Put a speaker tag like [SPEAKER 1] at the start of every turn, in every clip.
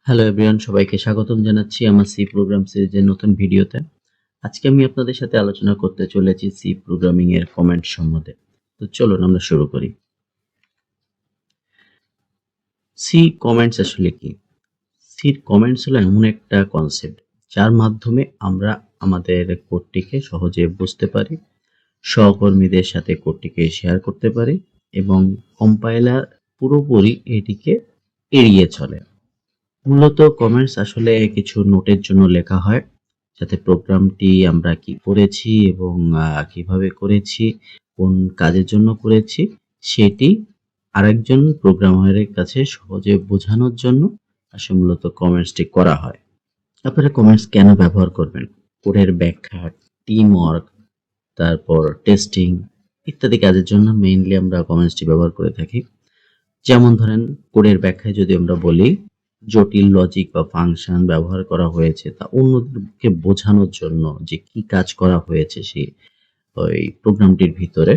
[SPEAKER 1] Hello everyone, সবাইকে স্বাগতম জানাচ্ছি আমার সি প্রোগ্রাম সিরিজের নতুন ভিডিওতে। আজকে আমি আপনাদের সাথে আলোচনা করতে চলেছি সি প্রোগ্রামিং এর কমেন্ট সম্বন্ধে। তো চলুন আমরা শুরু করি। সি কমেন্টস আসলে কি? সির কমেন্টস হলো এমন একটা কনসেপ্ট যার মাধ্যমে আমরা আমাদের কোডটিকে সহজে বুঝতে পারি, সহকর্মীদের সাথে কোডটিকে শেয়ার করতে পারি এবং কম্পাইলার পুরোপুরি এটিকে এড়িয়ে চলে। মূলত কমেন্টস আসলে কিছু নোটের জন্য লেখা হয়, যাতে প্রোগ্রামটি আমরা কি করেছি এবং কিভাবে করেছি, কোন কাজের জন্য করেছি সেটি আরেকজন প্রোগ্রামারের কাছে সহজে বোঝানোর জন্য আসলে মূলত কমেন্টসটি করা হয়। আপনারা কমেন্টস কেন ব্যবহার করবেন? কোডের ব্যাখ্যা, টিম ওয়ার্ক, তারপর টেস্টিং ইত্যাদি কাজের জন্য মেইনলি আমরা কমেন্টসটি ব্যবহার করে থাকি। যেমন ধরেন, কোডের ব্যাখ্যায় যদি আমরা বলি জটিল লজিক বা ফাংশন ব্যবহার করা হয়েছে তা অন্যদেরকে বোঝানোর জন্য যে কি কাজ করা হয়েছে সেই ওই প্রোগ্রামটির ভিতরে।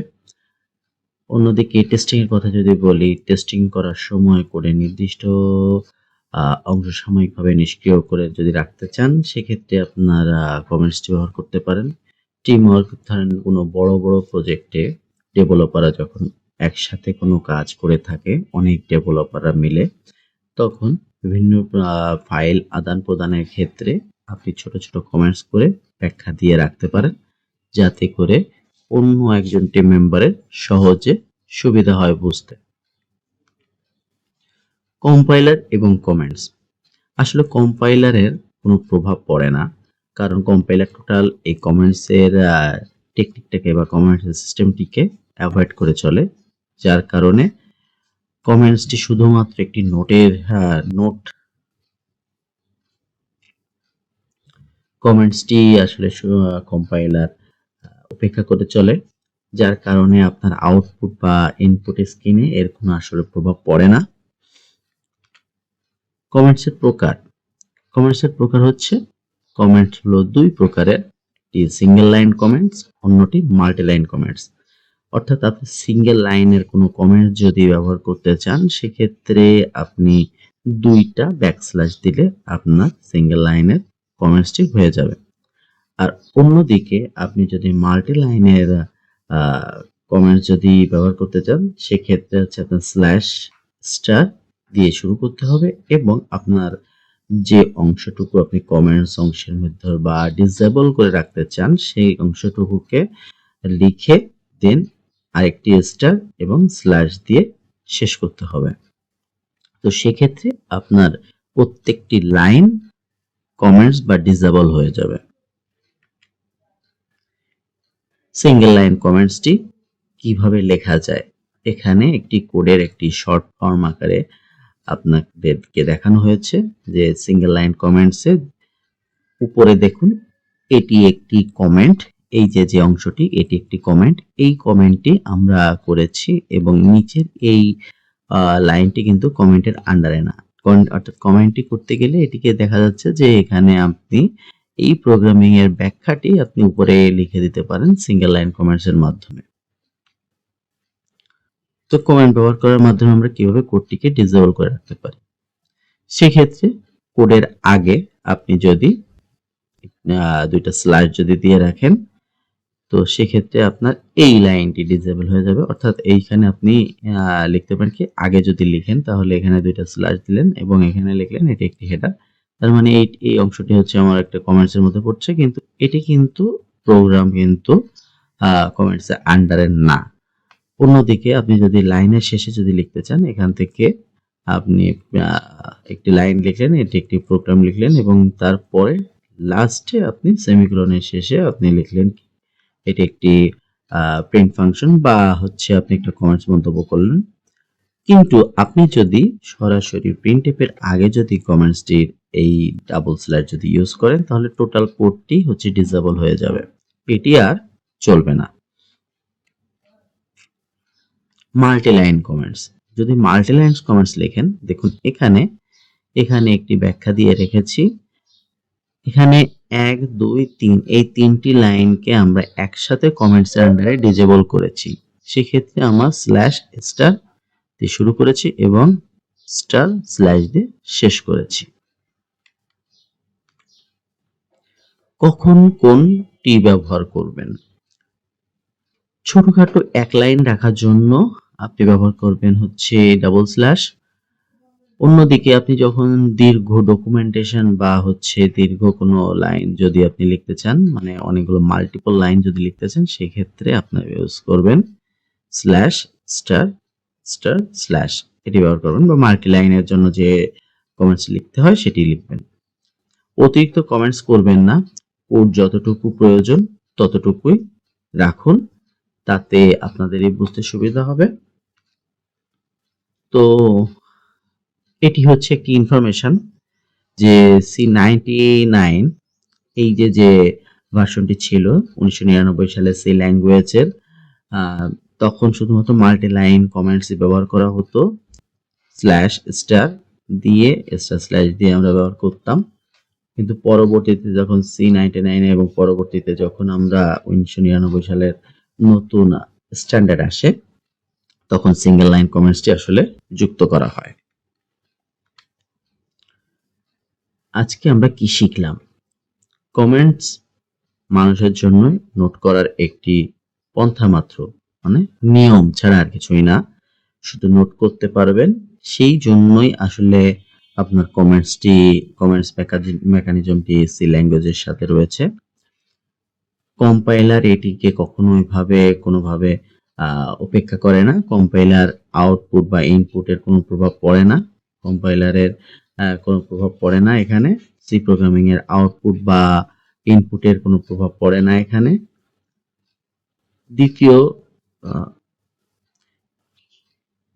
[SPEAKER 1] অন্যদিকে টেস্টিং এর কথা যদি বলি, টেস্টিং করার সময় কোডে নির্দিষ্ট অংশ সাময়িকভাবে নিষ্ক্রিয় করে যদি রাখতে চান, সেক্ষেত্রে আপনারা কমেন্টসটি ব্যবহার করতে পারেন। টিম ওয়ার্ক, ধরেন কোনো বড় বড় প্রজেক্টে ডেভেলপাররা যখন একসাথে কোনো কাজ করে থাকে, অনেক ডেভেলপাররা মিলে, তখন বিভিন্ন ফাইল আদান প্রদানের ক্ষেত্রে আপনি ছোট ছোট কমেন্টস করে ব্যাখ্যা দিয়ে রাখতে পারেন, যাতে করে অন্য একজন টিম মেম্বারের সহজে সুবিধা হয় বুঝতে। কম্পাইলার এবং কমেন্টস, আসলে কম্পাইলারের কোনো প্রভাব পড়ে না, কারণ কম্পাইলার টোটাল এই কমেন্টসের টেকনিকটাকে বা কমেন্টস সিস্টেমটিকে অ্যাভয়েড করে চলে, যার কারণে কমেন্টসটি শুধুমাত্র একটি নোট কমেন্টসটি আসলে কম্পাইলার উপেক্ষা করে চলে, যার কারণে আপনার আউটপুট বা ইনপুট স্ক্রিনে এর কোনো আসলে প্রভাব পড়ে না। কমেন্টসের প্রকার, কমেন্টসের প্রকার হচ্ছে, কমেন্টস হলো দুই প্রকারের, একটি সিঙ্গেল লাইন কমেন্টস, অন্যটি মাল্টি লাইন কমেন্টস। অর্থাৎ আপনি সিঙ্গেল লাইনের কোনো কমেন্ট যদি ব্যবহার করতে চান, সেক্ষেত্রে আপনি দুইটা ব্যাকস্ল্যাশ দিলে আপনার সিঙ্গেল লাইনের কমেন্টসটি হয়ে যাবে। আর অন্যদিকে আপনি যদি মাল্টি লাইনের কমেন্টস যদি ব্যবহার করতে চান, সেক্ষেত্রে হচ্ছে আপনার স্ল্যাশ স্টার দিয়ে শুরু করতে হবে এবং আপনার যে অংশটুকু আপনি কমেন্টস অংশের মধ্যে বা ডিসেবল করে রাখতে চান, সেই অংশটুকুকে লিখে দেন আরেকটি স্টার এবং স্ল্যাশ দিয়ে শেষ করতে হবে। তো সেক্ষেত্রে আপনার প্রত্যেকটি লাইন কমেন্টস বা ডিসেবল হয়ে যাবে। সিঙ্গেল লাইন কমেন্টসটি কিভাবে লেখা যায়, এখানে একটি কোডের একটি শর্ট ফর্ম আকারে আপনাদেরকে দেখানো হয়েছে। যে সিঙ্গেল লাইন কমেন্টসে উপরে দেখুন, এটি একটি কমেন্ট, এই যে অংশটি এটি একটি কমেন্ট, এই কমেন্টটি আমরা করেছি এবং নিচের এই লাইনটি কিন্তু কমেন্টের আন্ডারে না, অর্থাৎ কমেন্টটি করতে গেলে এটিকে দেখা যাচ্ছে যে এখানে আপনি এই প্রোগ্রামিং এর ব্যাখ্যাটি আপনি উপরে লিখে দিতে পারেন সিঙ্গেল লাইন কমেন্টস এর মাধ্যমে। তো কমেন্ট ব্যবহার করার মাধ্যমে আমরা কিভাবে কোডটিকে ডিসেবল করে রাখতে পারি, সেক্ষেত্রে কোডের আগে আপনি যদি দুইটা স্ল্যাশ যদি দিয়ে রাখেন, তো সেক্ষেত্রে আপনার এই লাইনটি ডিসেবল হয়ে যাবে। অর্থাৎ এইখানে আপনি লিখতে পারেন কি, আগে যদি লিখেন তাহলে এখানে দুইটা স্ল্যাশ দিলেন এবং এখানে লিখলেন এটি একটি হেডার, তার মানে এই অংশটি হচ্ছে আমার একটা কমেন্টস এর মধ্যে পড়ছে, কিন্তু এটি কিন্তু প্রোগ্রাম কিন্তু কমেন্টস এর আন্ডারে না। অন্যদিকে আপনি যদি লাইনের শেষে যদি লিখতে চান, এখান থেকে আপনি একটি লাইন লিখলেন, এটি একটি প্রোগ্রাম লিখলেন এবং তারপরে লাস্টে আপনি সেমিকোলনের শেষে আপনি লিখলেন এটি একটি প্রিন্ট ফাংশন বা হচ্ছে আপনি একটা কমেন্টস মন্তব্য করলেন। কিন্তু আপনি যদি সরাসরি প্রিন্টএফ এর আগে যদি কমেন্টসটির এই ডাবল স্ল্যাশ যদি ইউজ করেন, তাহলে টোটাল কোডটি হচ্ছে ডিসেবল হয়ে যাবে, এটি আর চলবে না। মাল্টি লাইন কমেন্টস, যদি মাল্টি লাইন কমেন্টস লেখেন, দেখুন এখানে একটি ব্যাখ্যা দিয়ে রেখেছি, এখানে 1 2 3 এই তিনটি লাইনকে আমরা একসাথে কমেন্টস এর আন্ডারে ডিসেবল করেছি। সেক্ষেত্রে আমরা স্ল্যাশ স্টার দিয়ে শুরু করেছি এবং স্টার স্ল্যাশ দিয়ে শেষ করেছি। কখন কোনটি ব্যবহার করবেন? ছোটখাটো এক লাইন রাখার জন্য আপনি ব্যবহার করবেন হচ্ছে ডাবল স্ল্যাশ। অন্যদিকে আপনি যখন দীর্ঘ ডকুমেন্টেশন বা হচ্ছে দীর্ঘ কোনো লাইন যদি আপনি লিখতে চান, মানে অনেকগুলো মাল্টিপল লাইন যদি লিখতে চান, সেক্ষেত্রে আপনার ইউজ করবেন স্ল্যাশ স্টার স্টার স্ল্যাশ, এটি ব্যবহার করবেন। বা মাল্টি লাইনের জন্য যে কমেন্টস লিখতে হয় সেটি লিখবেন। অতিরিক্ত কমেন্টস করবেন না, কোড যতটুকু প্রয়োজন ততটুকুই রাখুন, তাতে আপনাদেরই বুঝতে সুবিধা হবে। তো এটি হচ্ছে একটি ইনফরমেশন যে C99 এই যে ভার্সনটি ছিল 1999 সালে সি ল্যাঙ্গুয়েজের, তখন শুধুমাত্র মাল্টি লাইন কমেন্টস ব্যবহার করা হতো, স্ল্যাশ স্টার দিয়ে স্টার স্ল্যাশ দিয়ে আমরা ব্যবহার করতাম। কিন্তু পরবর্তীতে যখন C99 এবং পরবর্তীতে যখন আমরা 1999 সালের নতুন স্ট্যান্ডার্ড আসে, তখন সিঙ্গেল লাইন কমেন্টসটি আসলে যুক্ত করা হয়। আজকে আমরা কি শিখলাম? কমেন্টস মানুষের জন্য নোট করার একটি পন্থা মাত্র, মানে নিয়ম ছাড়া আর কিছুই না। শুধু নোট করতে পারবেন, সেই জন্যই আসলে আপনার কমেন্টস মেকানিজমটি সি ল্যাঙ্গুয়েজের সাথে রয়েছে। কম্পাইলার এটিকে কোনোভাবে উপেক্ষা করে না। কম্পাইলার আউটপুট বা ইনপুটের কোনো প্রভাব পড়ে না। কম্পাইলারের কোনো প্রভাব পড়ে না এখানে। সি প্রোগ্রামিং এর আউটপুট বা ইনপুটের কোনো প্রভাব পড়ে না এখানে।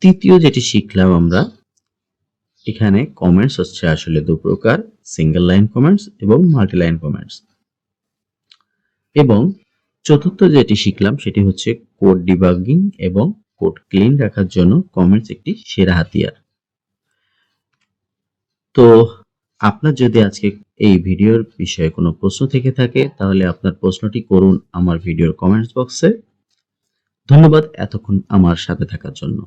[SPEAKER 1] তৃতীয় যেটি শিখলাম আমরা, এখানে কমেন্টস হচ্ছে আসলে দু প্রকার, সিঙ্গেল লাইন কমেন্টস এবং মাল্টি লাইন কমেন্টস। এবং চতুর্থ যেটি শিখলাম সেটি হচ্ছে কোড ডিবাগিং এবং কোড ক্লিন রাখার জন্য কমেন্টস একটি সেরা হাতিয়ার। তো আপনার যদি আজকে এই ভিডিওর বিষয়ে কোনো প্রশ্ন থেকে থাকে, তাহলে আপনার প্রশ্নটি করুন আমার ভিডিওর কমেন্টস বক্সে। ধন্যবাদ এতক্ষণ আমার সাথে থাকার জন্য।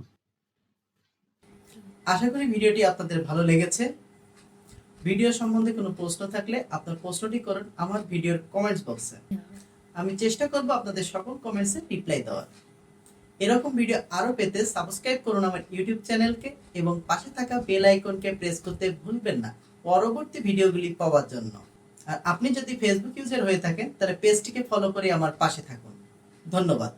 [SPEAKER 2] আশা করি ভিডিওটি আপনাদের ভালো লেগেছে। ভিডিও সম্বন্ধে কোনো প্রশ্ন থাকলে আপনার প্রশ্নটি করুন আমার ভিডিওর কমেন্টস বক্সে। আমি চেষ্টা করব আপনাদের সকল কমেন্টসে রিপ্লাই দেওয়ার। এরকম ভিডিও আরো পেতে সাবস্ক্রাইব করুন আমার ইউটিউব চ্যানেলকে এবং পাশে থাকা বেল আইকনকে প্রেস করতে ভুলবেন না পরবর্তী ভিডিওগুলি পাওয়ার জন্য। আর আপনি যদি ফেসবুক ইউজার হয়ে থাকেন তাহলে পেজটিকে ফলো করে আমার পাশে থাকুন। ধন্যবাদ।